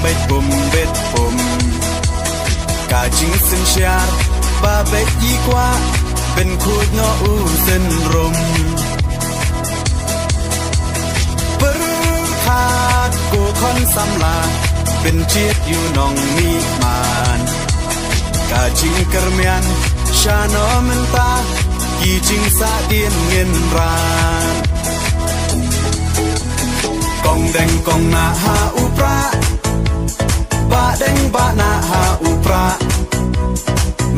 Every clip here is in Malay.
bet pum cả chính sinh shar ba bet y qua bên khối nó u dân rum bơ hạt cô con xăm la bên chiết yêu nong mi man cả chính kermian sha nó men ta kỳ chính sa tiên nghiên ran kong deng kong na ha upra ba deng ba na ha upra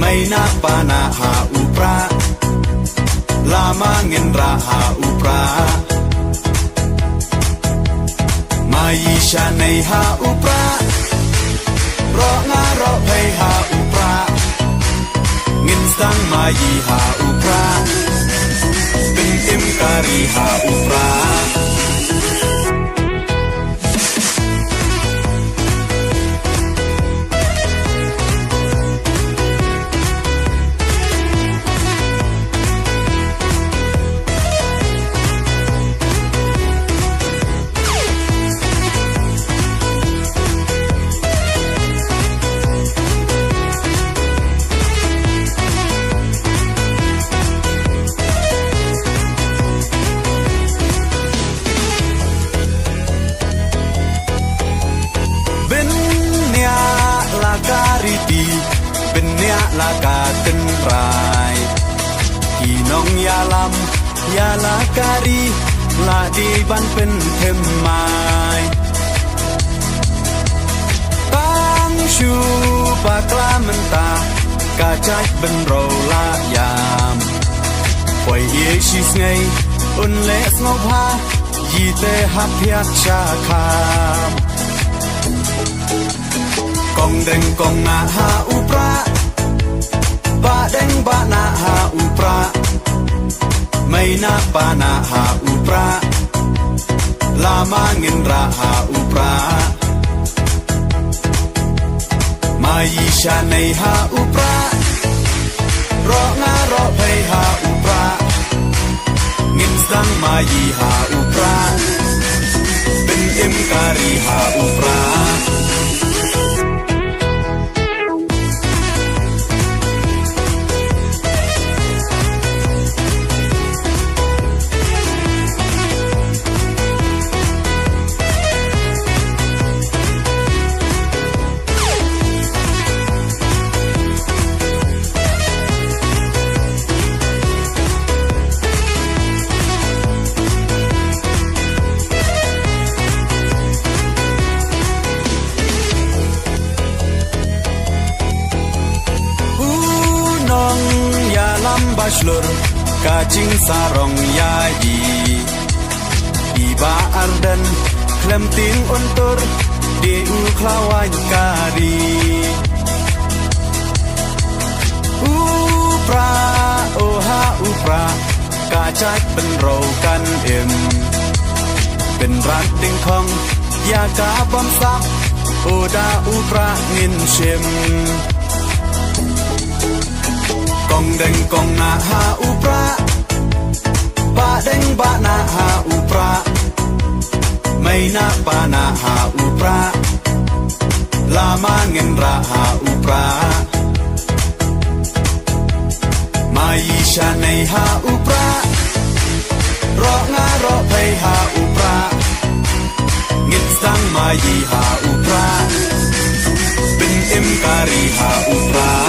mai na pa na ha upra lama ngin ra ha upra mai sha nei ha upra ro nga ro phei ha upra ngin sang mai ha upra bin tim kari ha upra benya la ka ten rai kinong ya lam ya la kari la di ban pen them mai tang shu pa kla menta ka chai ben ro la yam poi ye shi sngai un le snop ha yi te ha phiat cha kham kong deng kong na ha upra ba deng ba na ha upra mai na pa na ha upra lama ngin ra ha upra mai sha nei ha upra ro nga ro phei ha upra ngin sang mai ha upra bin im kari ha upra Bashlur kacing sarong yayi iba ardan klemting untur di uklawan kari upra oha upra kacak benro kan im ben rat ding khong ya ka bom sak oda upra ngin shim kong deng kong na ha upra ba deng ba na ha upra mai na pa na ha upra lama ngin ra ha upra mai sha nei ha upra ro nga ro phei ha upra ngin sang mai ha upra bin im kari ha upra